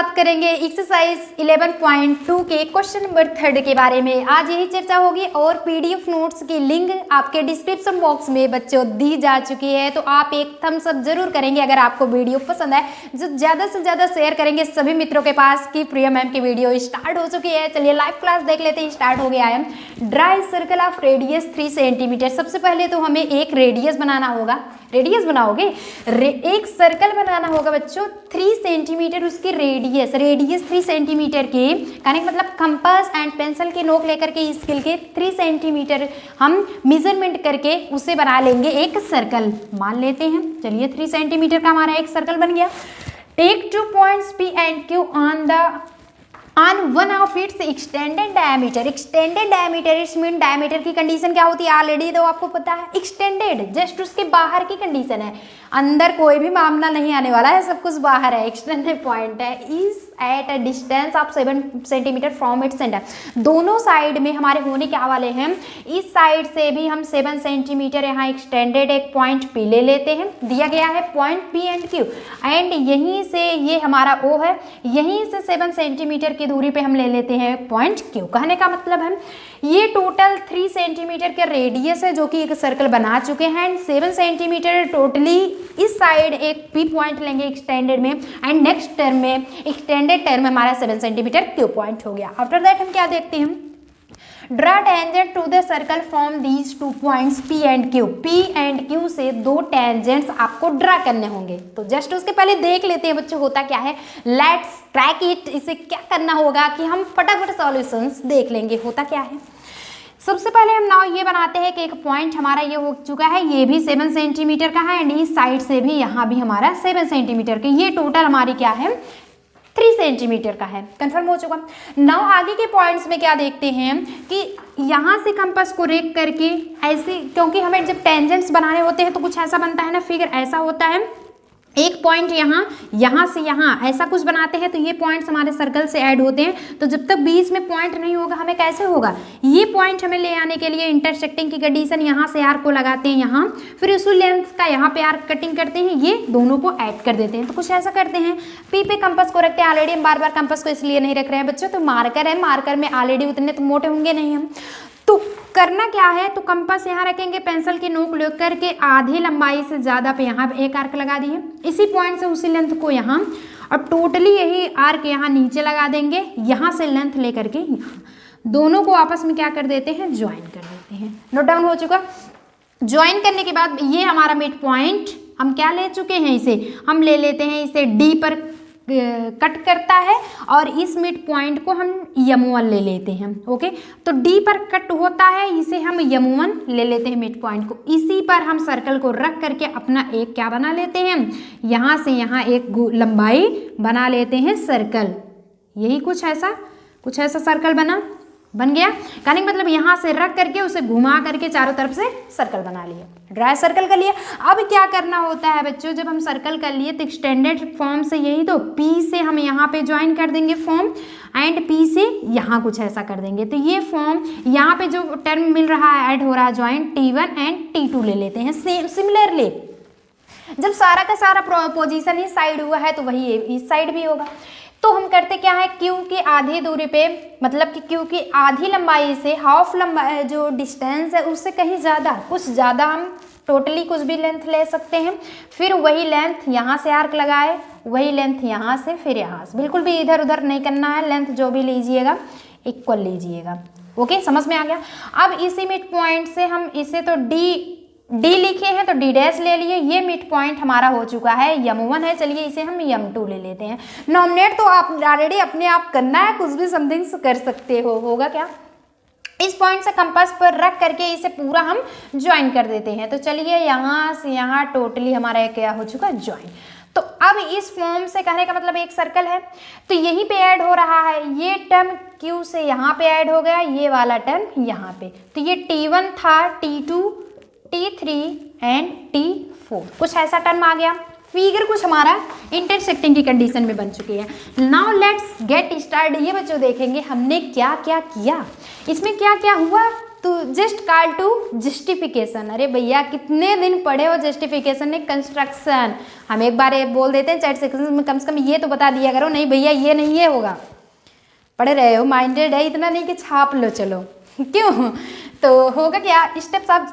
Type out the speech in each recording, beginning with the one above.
बात करेंगे एक्सरसाइज 11.2 के क्वेश्चन नंबर 3 के बारे में। आज यही चर्चा होगी और पीडीएफ नोट्स की लिंक आपके डिस्क्रिप्शन बॉक्स में बच्चों दी जा चुकी है, तो आप एक थम्स अप जरूर करेंगे अगर आपको वीडियो पसंद आए, जो ज़्यादा से ज़्यादा शेयर करेंगे सभी मित्रों के पास कि प्रिया मैम की वीडियो स्टार्ट हो चुकी है। चलिए लाइव क्लास देख लेते हैं, स्टार्ट हो गया है। Dry circle of radius 3 centimetre. सबसे पहले तो हमें एक रेडियस बनाना होगा। रेडियस बनाओगे, एक सर्कल बनाना होगा बच्चों 3 सेंटीमीटर उसकी रेडियस 3 सेंटीमीटर के, कहने का मतलब कंपास एंड पेंसिल के नोक लेकर के स्केल के 3 सेंटीमीटर हम मेजरमेंट करके उसे बना लेंगे एक सर्कल। मान लेते हैं, चलिए 3 सेंटीमीटर का हमारा एक सर्कल बन गया। Take 2 points P and Q on one of its extended diameter। Extended diameter it's mean diameter की कंडीशन क्या होती है ऑलरेडी तो आपको पता है। एक्सटेंडेड जस्ट उसके बाहर की कंडीशन है, अंदर कोई भी मामला नहीं आने वाला है, सब कुछ बाहर है। एक्सटेंडेड पॉइंट है is at a distance of 7 centimetre from its centre. दोनों साइड में हमारे होने क्या वाले हैं, इस साइड से भी हम 7 सेंटीमीटर यहाँ एक्सटेंडेड एक पॉइंट P ले लेते हैं, दिया गया है point P and Q, and यहीं से ये हमारा O है, यहीं से 7 सेंटीमीटर की दूरी पे हम ले लेते हैं पॉइंट Q। कहने का मतलब है ये टोटल 3 सेंटीमीटर के रेडियस है जो कि एक सर्कल बना चुके हैं, एंड 7 सेंटीमीटर टोटली इस साइड एक P पॉइंट लेंगे एक्सटेंडेड में, एंड नेक्स्ट टर्म में एक्सटेंडेड टर्म में हमारा 7 सेंटीमीटर Q पॉइंट हो गया। आफ्टर दैट हम क्या देखते हैं, draw tangent to the circle from these 2 points P and Q। P and Q से 2 टेंजेंट्स आपको ड्रा करने होंगे। तो जस्ट उसके पहले देख लेते हैं बच्चों होता क्या है। Let's track it. इसे क्या करना होगा कि हम फटाफट सॉल्यूशंस देख लेंगे होता क्या है। सबसे पहले हम नाउ ये बनाते हैं कि एक पॉइंट हमारा ये हो चुका है, ये भी 7 सेंटीमीटर का है, एंड इस साइड से भी यहाँ भी हमारा 7 सेंटीमीटर का, ये टोटल हमारी क्या है 3 सेंटीमीटर का है। कंफर्म हो चुका। नाउ आगे के पॉइंट्स में क्या देखते हैं कि यहाँ से कंपास को रेक करके ऐसे, क्योंकि हमें जब टेंजेंट्स बनाने होते हैं तो कुछ ऐसा बनता है ना, फिगर ऐसा होता है, एक पॉइंट यहाँ से यहाँ ऐसा कुछ बनाते हैं, तो ये पॉइंट्स हमारे सर्कल से ऐड होते हैं। तो जब तक बीच में पॉइंट नहीं होगा हमें कैसे होगा, ये पॉइंट हमें ले आने के लिए इंटरसेक्टिंग की कंडीशन, यहाँ से आर्क को लगाते हैं यहाँ, फिर उसी लेंथ का यहाँ पे आर्क कटिंग करते हैं, ये दोनों को ऐड कर देते हैं। तो कुछ ऐसा करते हैं, पी पे कंपास को रखते हैं। ऑलरेडी हम बार बार कंपास को इसलिए नहीं रख रहे हैं बच्चों, तो मार्कर है, मार्कर में ऑलरेडी उतने तो मोटे होंगे नहीं हम, तो करना क्या है, तो कंपास यहाँ रखेंगे, पेंसिल की नोक लेकर के आधी लंबाई से ज़्यादा पे यहाँ पे एक आर्क लगा दिए, इसी पॉइंट से उसी लेंथ को यहाँ, और टोटली यही आर्क यहाँ नीचे लगा देंगे, यहाँ से लेंथ लेकर के यहाँ, दोनों को आपस में क्या कर देते हैं, ज्वाइन कर देते हैं। नोट डाउन हो चुका। ज्वाइन करने के बाद ये हमारा मिड पॉइंट हम क्या ले चुके हैं, इसे हम ले लेते हैं, इसे D पर कट करता है, और इस मिड पॉइंट को हम M1 ले लेते हैं। ओके, तो D पर कट होता है, इसे हम M1 ले लेते हैं मिड पॉइंट को, इसी पर हम सर्कल को रख करके अपना एक क्या बना लेते हैं, यहाँ से यहाँ एक लंबाई बना लेते हैं सर्कल। यही कुछ ऐसा सर्कल बन गया। कहने का मतलब यहाँ से रख करके उसे घुमा करके चारों तरफ से सर्कल बना लिया, ड्राई सर्कल कर लिया। अब क्या करना होता है बच्चों, जब हम सर्कल कर लिए तो एक्सटेंडेड फॉर्म से यही तो P से हम यहाँ पे ज्वाइन कर देंगे फॉर्म, एंड P से यहाँ कुछ ऐसा कर देंगे, तो ये फॉर्म यहाँ पे जो टर्म मिल रहा है ऐड हो रहा है ज्वाइन T1 एंड T2 ले लेते हैं। सिमिलरली जब सारा का सारा पोजीशन इस साइड हुआ है तो वही इस साइड भी होगा। तो हम करते क्या है, Q की आधी दूरी पे, मतलब कि Q की आधी लंबाई से हाफ लंबाई जो डिस्टेंस है उससे कहीं ज़्यादा, कुछ ज़्यादा हम टोटली कुछ भी लेंथ ले सकते हैं, फिर वही लेंथ यहाँ से आर्क लगाए, वही लेंथ यहाँ से, फिर यहाँ से, बिल्कुल भी इधर उधर नहीं करना है, लेंथ जो भी लीजिएगा इक्वल लीजिएगा। ओके, समझ में आ गया। अब इसी मिड पॉइंट से हम इसे तो D लिखे हैं तो D डैश ले लिए, ये मिड पॉइंट हमारा हो चुका है M1 है, चलिए इसे हम M2 ले लेते हैं। नॉमिनेट तो आप ऑलरेडी अपने आप करना है, कुछ भी समथिंग कर सकते हो, होगा क्या, इस पॉइंट से कंपास पर रख करके इसे पूरा हम ज्वाइन कर देते हैं। तो चलिए यहाँ से यहाँ टोटली हमारा क्या हो चुका है, ज्वाइन। तो अब इस फॉर्म से कहने का मतलब एक सर्कल है, तो यहीं पे ऐड हो रहा है, ये टर्म Q से यहाँ पे ऐड हो गया, ये वाला टर्म यहाँ पे, तो ये T1 था, T2, T3 एंड T4, कुछ ऐसा टर्म आ गया। फिगर कुछ हमारा इंटरसेक्टिंग की कंडीशन में बन चुकी है। Now let's get start. ये बच्चों देखेंगे हमने क्या क्या किया, इसमें क्या क्या हुआ, तो जस्ट कॉल टू जस्टिफिकेशन। अरे भैया कितने दिन पढ़े हो जस्टिफिकेशन में कंस्ट्रक्शन, हम एक बार ये बोल देते हैं चैट सेक्शन में, कम से कम ये तो बता दिया करो। नहीं भैया ये नहीं, ये होगा, पढ़ रहे हो, माइंडेड है, इतना नहीं कि छाप लो चलो क्यों। तो होगा क्या, स्टेप्स ऑफ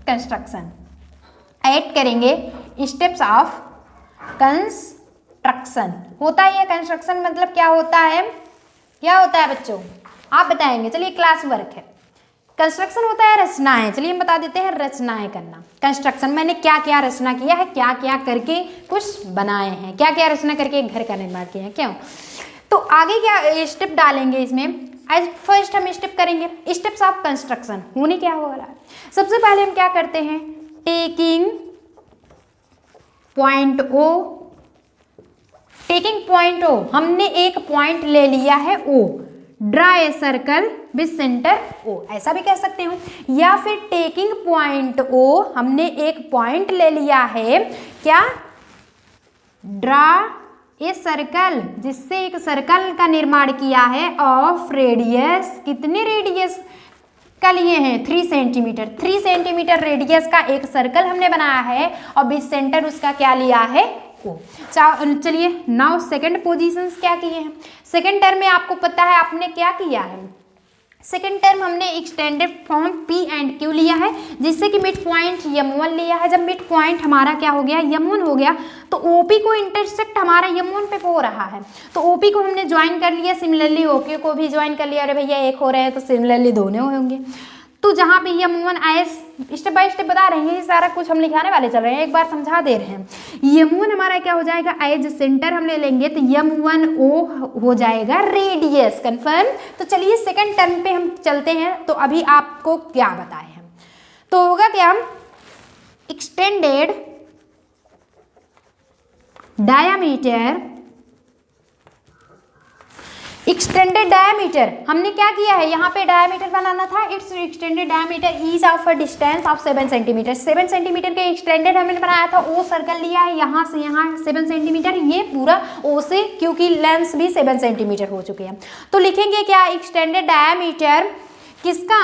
कंस्ट्रक्शन ऐड करेंगे, स्टेप्स ऑफ कंस्ट्रक्शन होता है। कंस्ट्रक्शन मतलब क्या होता है, क्या होता है बच्चों आप बताएंगे। चलिए क्लास वर्क है, कंस्ट्रक्शन होता है रचनाएं। चलिए हम बता देते हैं रचनाएं करना। कंस्ट्रक्शन मैंने क्या क्या रचना किया है, क्या क्या करके कुछ बनाए हैं, क्या क्या रचना करके घर का निर्माण किया है, क्यों। तो आगे क्या स्टेप डालेंगे इसमें, एज फर्स्ट हम स्टेप करेंगे स्टेप्स ऑफ कंस्ट्रक्शन। होने क्या हो रहा है, सबसे पहले हम क्या करते हैं, taking point O, taking point O, हमने एक पॉइंट ले लिया है O, draw a circle with centre O, ऐसा भी कह सकते हो। या फिर टेकिंग पॉइंट ओ, हमने एक पॉइंट ले लिया है, क्या, ड्रा ए सर्कल, जिससे एक सर्कल का निर्माण किया है, ऑफ रेडियस, कितने रेडियस का लिए हैं, 3 सेंटीमीटर, 3 सेंटीमीटर रेडियस का एक सर्कल हमने बनाया है और बीच सेंटर उसका क्या लिया है ओ। चलिए नाउ सेकंड पोजीशंस क्या किए हैं। सेकंड टर्म में आपको पता है आपने क्या किया है, सेकेंड टर्म हमने extended form P and Q लिया है, जिससे कि मिड पॉइंट यम1 लिया है। जब मिड पॉइंट हमारा क्या हो गया, यम1 हो गया, तो ओपी को इंटरसेक्ट हमारा यम1 पे हो रहा है, तो ओपी को हमने ज्वाइन कर लिया, सिमिलरली ओके को भी ज्वाइन कर लिया। अरे भैया एक हो रहे हैं तो सिमिलरली दोनों होंगे। तो जहाँ पे यम1 एज स्टेप बाय स्टेप बता रहे हैं, ये सारा कुछ हम लिखाने वाले चल रहे हैं, एक बार समझा दे रहे हैं। यम1 हमारा क्या हो जाएगा, एज सेंटर हम ले लेंगे तो यम1 ओ हो जाएगा रेडियस, कंफर्म। तो चलिए सेकंड टर्म पे हम चलते हैं। तो अभी आपको क्या बताए हैं, तो होगा क्या, एक्सटेंडेड डायामीटर, एक्सटेंडेड डायामीटर हमने क्या किया है, यहाँ पे डायामीटर बनाना था, it's extended diameter is of a distance of 7 centimetre, 7 centimetre के एक्सटेंडेड हमने बनाया था, ओ सर्कल लिया है यहाँ से यहाँ 7 सेंटीमीटर, ये पूरा ओ से, क्योंकि लेंथ भी 7 सेंटीमीटर हो चुके हैं। तो लिखेंगे क्या, एक्सटेंडेड डायामीटर किसका,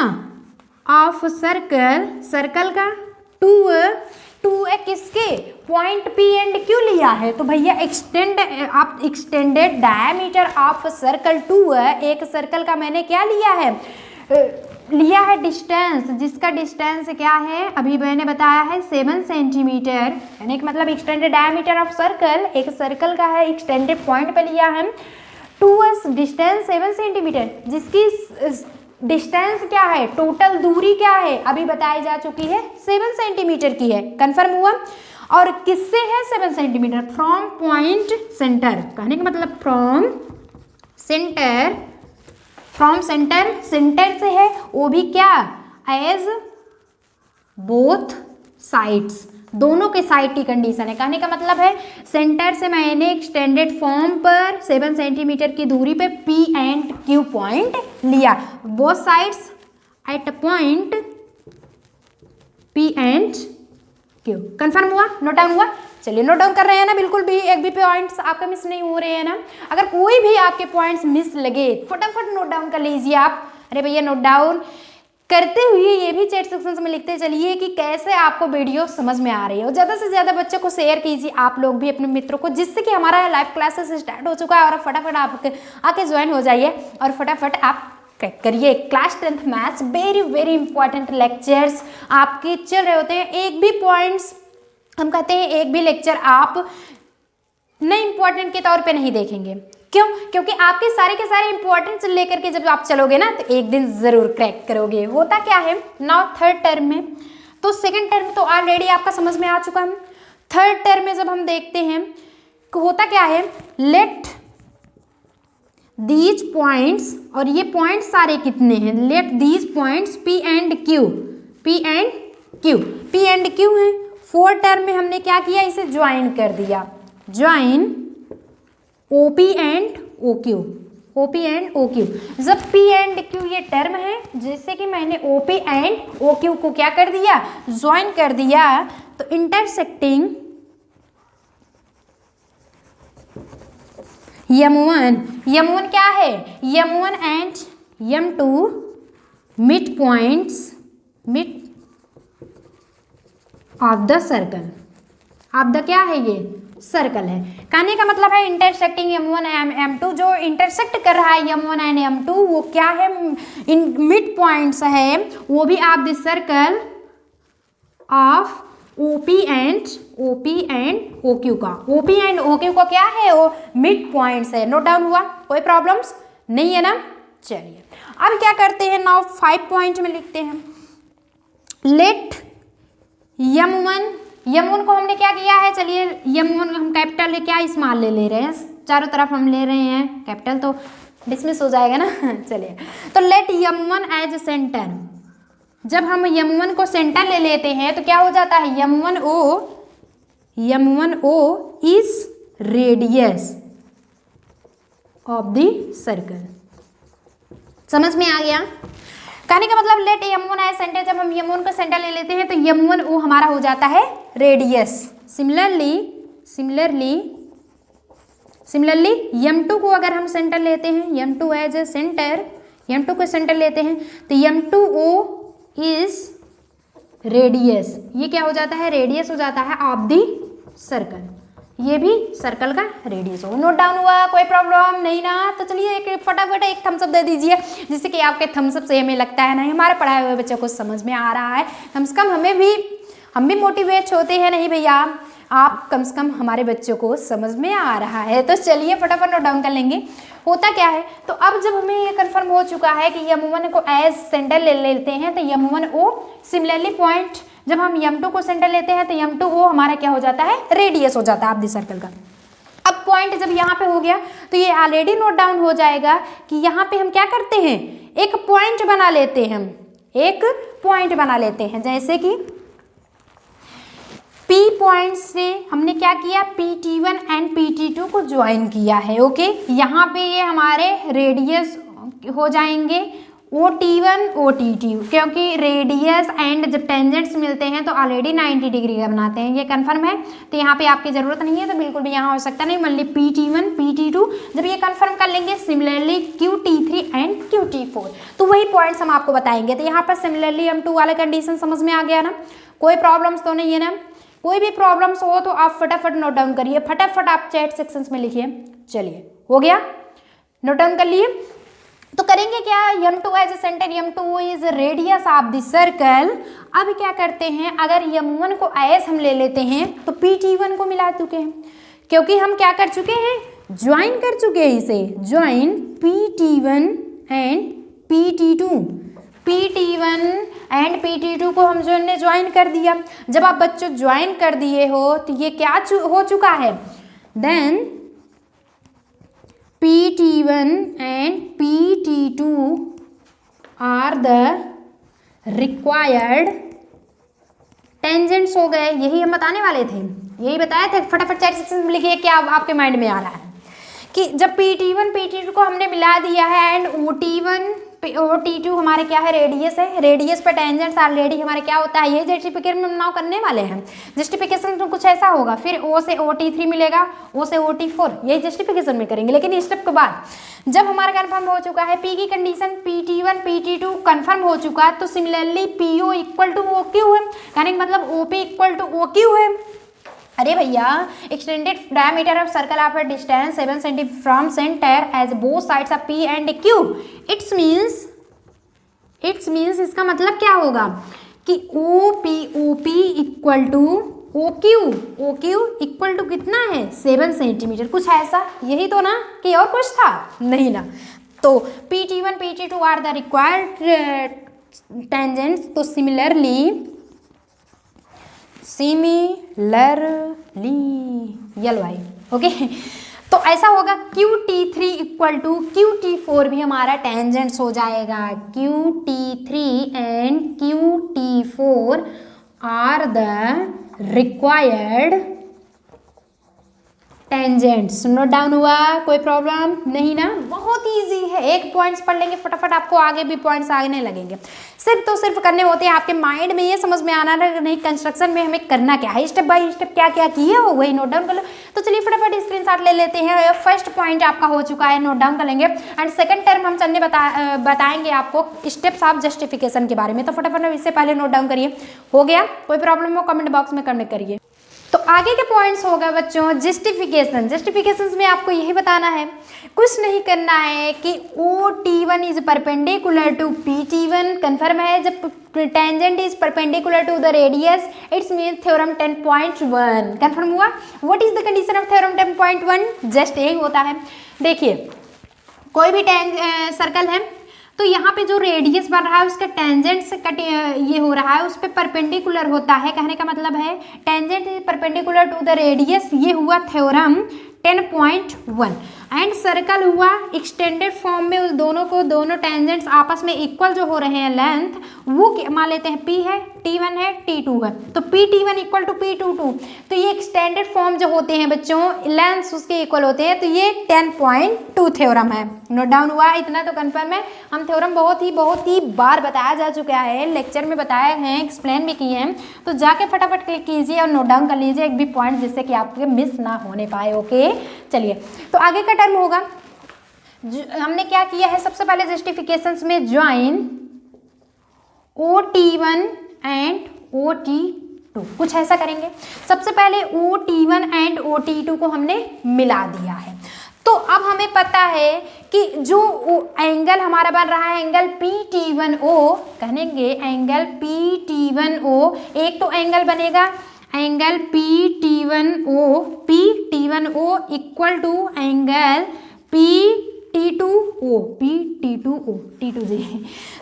ऑफ सर्कल, सर्कल का, टू किसके, पॉइंट पी एंड क्यू लिया है। तो भैया आप एक्सटेंडेड डायामीटर ऑफ सर्कल 2 है, एक सर्कल का मैंने क्या लिया है, लिया है डिस्टेंस, जिसका डिस्टेंस क्या है, अभी मैंने बताया है 7 सेंटीमीटर, यानी कि मतलब एक्सटेंडेड डायामीटर ऑफ सर्कल, एक सर्कल का है, एक्सटेंडेड पॉइंट पे लिया है, 2 डिस्टेंस 7 सेंटीमीटर, जिसकी डिस्टेंस क्या है, टोटल दूरी क्या है, अभी बताई जा चुकी है 7 सेंटीमीटर की है, कंफर्म हुआ। और किससे है 7 सेंटीमीटर, फ्रॉम पॉइंट सेंटर, कहने का मतलब from centre, from centre, centre से है, वो भी क्या, एज बोथ साइड्स, दोनों के साइड की कंडीशन है। कहने का मतलब है सेंटर से मैंने एक्सटेंडेड फॉर्म पर 7 सेंटीमीटर की दूरी पे पी एंड क्यू पॉइंट लिया, both sides at point P and Q, confirm हुआ, नोट डाउन हुआ। चलिए नोट डाउन कर रहे हैं ना, बिल्कुल भी एक भी पॉइंट्स आपका मिस नहीं हो रहे हैं ना। अगर कोई भी आपके पॉइंट्स मिस लगे फटाफट नोट डाउन कर लीजिए आप। अरे भैया नोट डाउन करते हुए ये भी चैट सेक्शन में लिखते चलिए कि कैसे आपको वीडियो समझ में आ रही है, और ज़्यादा से ज़्यादा बच्चों को शेयर कीजिए आप लोग भी अपने मित्रों को, जिससे कि हमारा लाइव क्लासेस स्टार्ट हो चुका है और फटाफट आप आके ज्वाइन हो जाइए और फटाफट आप करिए। Class 10th maths very very important lectures आपके चल रहे होते हैं, एक भी पॉइंट्स हम कहते हैं एक भी लेक्चर आप नहीं इंपॉर्टेंट के तौर पे नहीं देखेंगे, क्यों, क्योंकि आपके सारे के सारे इंपॉर्टेंस लेकर के जब आप चलोगे ना तो एक दिन जरूर क्रैक करोगे। होता क्या है नाउ थर्ड टर्म में, तो सेकंड टर्म तो ऑलरेडी आपका समझ में आ चुका है, थर्ड टर्म में जब हम देखते हैं तो होता क्या है, लेट दीज पॉइंट्स, और ये पॉइंट्स सारे कितने हैं, let these points P and Q, P and Q, P and Q है। फोर्थ टर्म में हमने क्या किया, इसे ज्वाइन कर दिया, join OP and OQ, OP and OQ। जब P एंड Q ये टर्म है, जैसे कि मैंने OP एंड OQ को क्या कर दिया, ज्वाइन कर दिया, तो इंटरसेक्टिंग M1 क्या है, M1 and M2 mid points mid of the circle, of the क्या है ये सर्कल है। कहने का मतलब है इंटरसेक्टिंग M1 M2, जो इंटरसेक्ट कर रहा है M1 एंड M2 वो क्या है, इन मिड पॉइंट्स है, वो भी of the circle of OP and OQ का। OP एंड OQ का क्या है, वो मिड पॉइंट्स है। नोट डाउन हुआ, कोई प्रॉब्लम्स नहीं है ना। चलिए अब क्या करते हैं, नाउ 5 पॉइंट में लिखते हैं। लेट M1 को हमने क्या किया है, चलिए M1 हम कैपिटल ले, क्या स्मॉल ले रहे हैं, चारों तरफ हम ले रहे हैं कैपिटल, तो डिसमिस हो जाएगा ना। चलिए तो लेट M1 एज सेंटर, जब हम M1 को सेंटर ले लेते हैं तो क्या हो जाता है, M1O is radius of the circle. समझ में आ गया। कहने का मतलब लेट M1 एज सेंटर, जब हम M1 को सेंटर ले लेते हैं तो M1O हमारा हो जाता है रेडियस। सिमिलरली M2 को अगर हम सेंटर लेते हैं, M2 as a centre, M2 को सेंटर लेते हैं तो M2O इज रेडियस, ये क्या हो जाता है, रेडियस हो जाता है ऑफ द सर्कल, ये भी सर्कल का रेडियस हो। नोट डाउन हुआ, कोई प्रॉब्लम नहीं ना। तो चलिए एक फटाफट एक थम्स अप दे दीजिए, जिससे कि आपके थम्स अप से हमें लगता है नहीं हमारे पढ़ाए हुए बच्चों को समझ में आ रहा है, कम से कम हम भी मोटिवेट होते हैं, नहीं भैया आप कम से कम हमारे बच्चों को समझ में आ रहा है। तो चलिए फटाफट नोट डाउन कर लेंगे होता क्या है। तो अब जब हमें ये कंफर्म हो चुका है कि M1 को एज सेंटर ले लेते हैं तो M1O, सिमिलरली पॉइंट जब हम M2 को सेंटर लेते हैं तो M2O हमारा क्या हो जाता है, रेडियस हो जाता है ऑफ द सर्कल का। अब पॉइंट जब यहाँ पे हो गया तो ये ऑलरेडी नोट डाउन हो जाएगा कि यहाँ पे हम क्या करते हैं, एक पॉइंट बना लेते हैं, जैसे कि P पॉइंट से हमने क्या किया, PT1 एंड PT2 को ज्वाइन किया है। ओके, यहाँ पे ये हमारे रेडियस हो जाएंगे OT1 OT2, क्योंकि रेडियस एंड जब टेंजेंट्स मिलते हैं तो ऑलरेडी 90 डिग्री का बनाते हैं, ये कंफर्म है। तो यहाँ पे आपकी ज़रूरत नहीं है, तो बिल्कुल भी यहाँ हो सकता नहीं। मान ली PT1 PT2 जब ये कंफर्म कर लेंगे, सिमिलरली QT3 एंड QT4, तो वही पॉइंट्स हम आपको बताएंगे। तो यहाँ पर सिमिलरली M2 वाला कंडीशन समझ में आ गया ना, कोई प्रॉब्लम्स तो नहीं है ना। कोई भी प्रॉब्लम्स हो तो आप फटाफट नोट डाउन करिए, फटाफट आप चैट सेक्शंस में लिखिए। चलिए हो गया, नोट डाउन कर लिए। तो करेंगे क्या, M2 as a centre, M2 is radius of the circle. अब क्या करते हैं, अगर M1 को एज हम ले लेते हैं तो PT1 को मिला चुके हैं, क्योंकि हम क्या कर चुके हैं, ज्वाइन कर चुके हैं इसे, join PT1 and PT2। PT1 and PT2 को हम जो ने ज्वाइन कर दिया। जब आप बच्चों ज्वाइन कर दिए हो तो ये क्या हो चुका है, then PT1 and PT2 are the required tangents हो गए। यही हम बताने वाले थे, यही बताया था। फटाफट चैट सेक्शन में लिखिए क्या आपके माइंड में आ रहा है कि जब PT1 PT2 को हमने मिला दिया है एंड OT1 OT2 हमारे क्या है, रेडियस है, रेडियस पर टेंजेंट्स ऑलरेडी हमारे क्या होता है, ये जस्टिफिकेशन में नाउ करने वाले हैं। जस्टिफिकेशन तो कुछ ऐसा होगा, फिर O से OT3 मिलेगा, O से OT4, यही जस्टिफिकेशन में करेंगे। लेकिन इस स्टेप के बाद जब हमारा कन्फर्म हो चुका है, P की कंडीशन PT1 PT2 कन्फर्म हो चुका, तो similarly PO equal to OQ है, कहने का मतलब OP इक्वल टू OQ है। अरे भैया, extended diameter of circle of a distance 7 centimetre from centre as both sides of P and Q। It's means इसका मतलब क्या होगा कि OP equal to OQ equal to कितना है, 7 सेंटीमीटर, कुछ ऐसा, यही तो ना, कि और कुछ था नहीं ना। तो PT1 PT2 are the required tangents. तो सिमिलरली YY, ओके। तो ऐसा होगा QT3 इक्वल टू QT4 भी हमारा टेंजेंट्स हो जाएगा। QT3 and QT4 are the required tangents. Note down हुआ, कोई प्रॉब्लम नहीं ना, बहुत इजी है, एक पॉइंट्स पढ़ लेंगे फटाफट, आपको आगे भी पॉइंट्स आने लगेंगे। सिर्फ तो सिर्फ करने होते हैं, आपके माइंड में ये समझ में आना नहीं कंस्ट्रक्शन में हमें करना क्या है, स्टेप बाय स्टेप क्या क्या किए हो वही नोट डाउन कर लो। तो चलिए फटाफट स्क्रीनशॉट ले लेते हैं। फर्स्ट पॉइंट आपका हो चुका है, नोट डाउन कर लेंगे। एंड सेकंड टर्म हम चलने बताएंगे आपको स्टेप्स ऑफ जस्टिफिकेशन के बारे में। तो फटाफट इससे पहले नोट डाउन करिए। हो गया? कोई प्रॉब्लम हो कमेंट बॉक्स में कमेंट करिए। तो आगे के पॉइंट्स होगा बच्चों जस्टिफिकेशन। जस्टिफिकेशंस में आपको यही बताना है, कुछ नहीं करना है कि OT1 is perpendicular to PT1। Confirm है? जब tangent is perpendicular to the radius it's mean theorem 10.1 confirm हुआ। What is the condition of theorem 10.1? Just यही होता है। देखिए कोई भी सर्कल है तो यहाँ पे जो रेडियस बन रहा है उसका टेंजेंट से कट ये हो रहा है, उस पर परपेंडिकुलर होता है। कहने का मतलब है tangent is perpendicular to the radius, ये हुआ थ्योरम 10.1। एंड सर्कल हुआ एक्सटेंडेड फॉर्म में, उस दोनों टेंजेंट्स आपस में इक्वल जो हो रहे हैं लेंथ, वो मान लेते हैं P है, T1 है, T2 है। तो PT1 इक्वल टू P22। तो ये एक्सटेंडेड फॉर्म जो होते हैं बच्चों, लेंथ उसके इक्वल होते हैं। तो ये 10.2 थ्योरम है। नोट डाउन हुआ? इतना तो कन्फर्म है। हम थ्योरम बहुत ही बार बताया जा चुका है, लेक्चर में बताए हैं, एक्सप्लेन भी किए हैं। तो जाके फटाफट क्लिक कीजिए और नोट डाउन कर लीजिए एक भी पॉइंट, जिससे कि आपके मिस ना होने पाए। ओके चलिए, तो आगे का टर्म होगा, हमने क्या किया है सबसे पहले जस्टिफिकेशंस में ज्वाइन OT1 एंड OT2, कुछ ऐसा करेंगे। सबसे पहले OT1 एंड OT2 को हमने मिला दिया है। तो अब हमें पता है कि जो एंगल हमारा बन रहा है एंगल PT1O, कहेंगे एंगल PT1O, एक तो एंगल बनेगा angle PT1O equal to angle PT2O, T2G।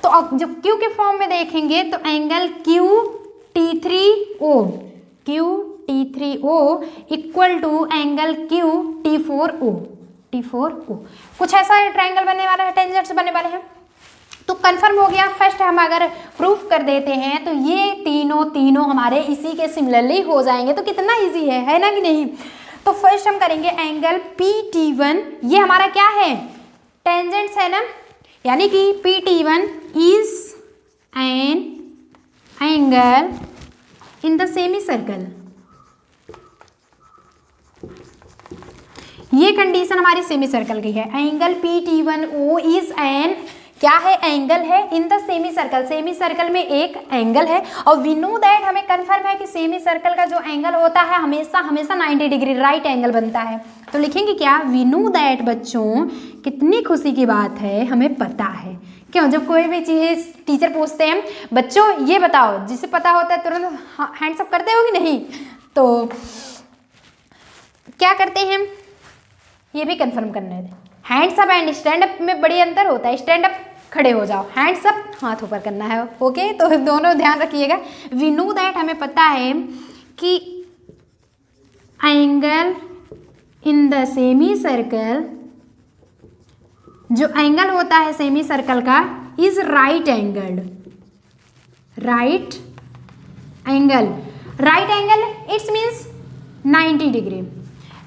तो अब जब Q के फॉर्म में देखेंगे तो angle QT3O equal to angle QT4O। कुछ ऐसा ट्रायंगल बनने वाला है, टेंजेंट्स बनने वाले हैं। तो कंफर्म हो गया। फर्स्ट हम अगर प्रूफ कर देते हैं तो ये तीनों हमारे इसी के सिमिलरली हो जाएंगे। तो कितना इजी है ना कि नहीं? तो फर्स्ट हम करेंगे एंगल PT1, ये हमारा क्या है? टेंजेंट्स है ना, यानी कि PT1 is an angle in the semi circle. ये कंडीशन हमारी सेमी सर्कल की है। एंगल PT1O इज एन क्या है? एंगल है इन the semi circle. Semi circle में एक एंगल है और वी नो दैट, हमें कंफर्म है कि सेमी सर्कल का जो एंगल होता है हमेशा 90 डिग्री राइट एंगल बनता है। तो लिखेंगे क्या? We know that. बच्चों कितनी खुशी की बात है, हमें पता है। क्यों? जब कोई भी चीज़ टीचर पूछते हैं बच्चों ये बताओ, जिसे पता होता है तुरंत हैंड्स अप करते हो कि नहीं? तो क्या करते हैं ये भी कंफर्म करने दें। Hands up and stand up में बड़ी अंतर होता है। स्टैंड अप खड़े हो जाओ, हैंड्स अप हाथ ऊपर करना है। ओके, तो दोनों ध्यान रखिएगा। वी नो दैट, हमें पता है कि angle in the semi circle, जो एंगल होता है सेमी सर्कल का, is right angle it's means 90 degree.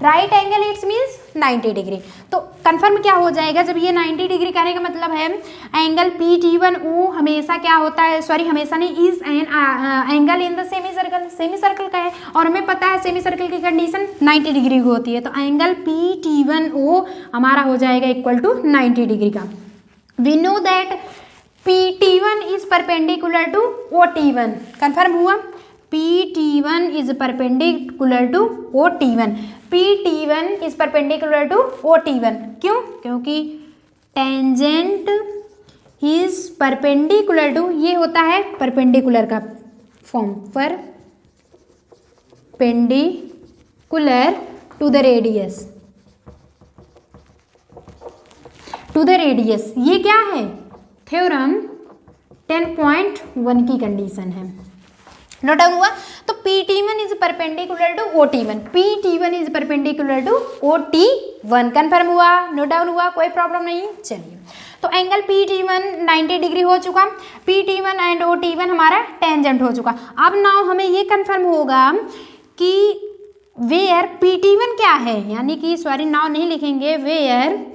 Right angle it's means 90 degree. तो कंफर्म क्या हो जाएगा? जब ये 90 डिग्री कहने का मतलब है एंगल PT1O हमेशा क्या होता है, हमेशा नहीं, is an angle in the semicircle का है। और हमें पता है सेमी सर्कल की कंडीशन 90 डिग्री की होती है। तो एंगल PT1O हमारा हो जाएगा इक्वल टू 90 डिग्री का। We know that PT1 is perpendicular to OT1। Confirm हुआ? PT1 is perpendicular to OT1। PT1 is perpendicular to OT1। क्यों? क्योंकि टेंजेंट इज परपेंडिकुलर टू, ये होता है परपेंडिकुलर का form, perpendicular to the radius. ये क्या है? थ्योरम 10.1 की कंडीशन है। नोट डाउन हुआ? तो PT1 is perpendicular to OT1। PT1 is perpendicular to OT1। Confirm हुआ? नोट डाउन हुआ? कोई प्रॉब्लम नहीं? चलिए, तो एंगल PT1 90 डिग्री हो चुका। PT1 एंड OT1 हमारा टेंजेंट हो चुका। अब नाउ हमें ये कंफर्म होगा कि वेयर PT1 क्या है, यानी कि नाउ नहीं लिखेंगे, वेयर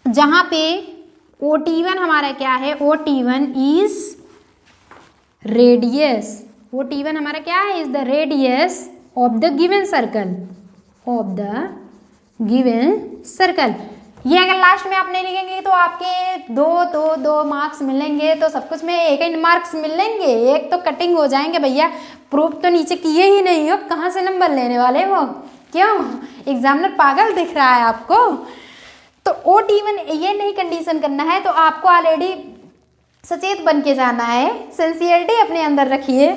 जहाँ पे OT1 हमारा क्या है, OT1 इज रेडियस, OT1 हमारा क्या है, is the radius of the given circle, of the given circle. ये अगर लास्ट में आप नहीं लिखेंगे तो आपके दो मार्क्स मिलेंगे, तो सब कुछ में एक ही मार्क्स मिलेंगे, एक तो कटिंग हो जाएंगे भैया। प्रूफ तो नीचे किए ही नहीं हो, कहाँ से नंबर लेने वाले वो, क्यों एग्जामिनर पागल दिख रहा है आपको। तो OT1 ये नहीं कंडीशन करना है, तो आपको ऑलरेडी सचेत बन के जाना है, सिंसियरिटी अपने अंदर रखिए।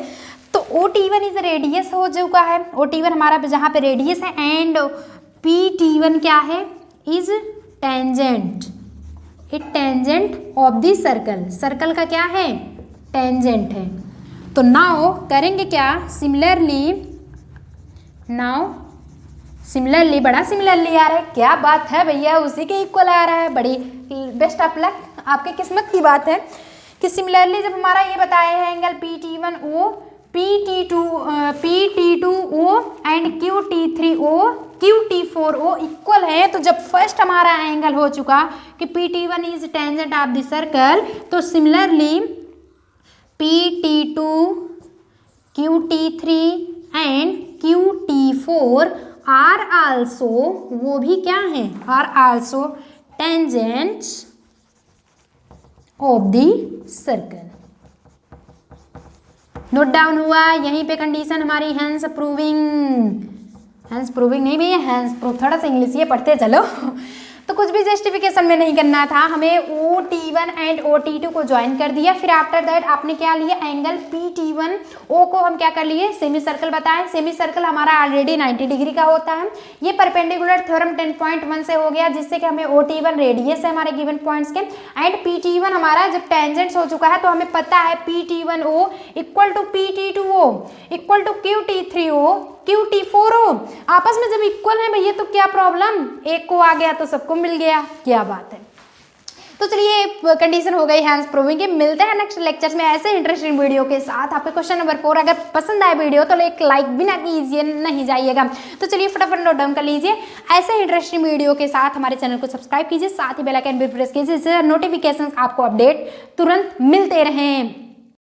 तो OT1 इज रेडियस हो चुका है, OT1 हमारा जहाँ पे रेडियस है, एंड PT1 क्या है, is tangent, it tangent of the circle, circle का क्या है, टेंजेंट है। तो नाउ करेंगे क्या, सिमिलरली, नाउ सिमिलरली, बड़ा सिमिलरली आ रहा है, क्या बात है भैया, उसी के इक्वल आ रहा है, बड़ी बेस्ट ऑफ लक, आपके किस्मत की बात है कि सिमिलरली जब हमारा ये बताया है angle PT1O PT2O and QT3O QT4O equal है, तो जब फर्स्ट हमारा एंगल हो चुका कि PT1 is tangent of the circle, तो similarly PT2 QT3 and QT4 are also, वो भी क्या है, are also tangents of the circle. Note down हुआ, यहीं पे कंडीशन हमारी हैंस प्रूविंग, हैंस प्रूविंग नहीं भैया, हैंस प्रूव, थोड़ा सा इंग्लिश ये पढ़ते चलो। तो कुछ भी जस्टिफिकेशन में नहीं करना था हमें, OT1 एंड OT2 को ज्वाइन कर दिया, फिर आफ्टर दैट आपने क्या लिया, एंगल PT1O को हम क्या कर लिए, सेमी सर्कल बताएं। सेमी सर्कल हमारा ऑलरेडी 90 डिग्री का होता है, ये परपेंडिकुलर थ्योरम 10.1 से हो गया, जिससे कि हमें OT1 रेडियस है हमारे गिवन पॉइंट्स के, एंड PT1 हमारा जब टेंजेंट्स हो चुका है तो हमें पता है PT1O equal to PT2O equal to QT3O QT4O, आपस में जब इक्वल है भैया तो क्या प्रॉब्लम, एक को आ गया तो सबको मिल गया, क्या बात है। तो चलिए कंडीशन हो गई हैंस प्रूविंग की। मिलते हैं नेक्स्ट लेक्चर्स में ऐसे इंटरेस्टिंग वीडियो के साथ। आपके क्वेश्चन नंबर 4 अगर पसंद आए वीडियो तो एक लाइक भी ना कीजिए, नहीं जाइएगा। तो चलिए फटाफट नोट डाउन कर लीजिए, ऐसे इंटरेस्टिंग वीडियो के साथ हमारे चैनल को सब्सक्राइब कीजिए, साथ ही बेल आइकन भी प्रेस कीजिए, जिससे नोटिफिकेशन आपको अपडेट तुरंत मिलते रहें।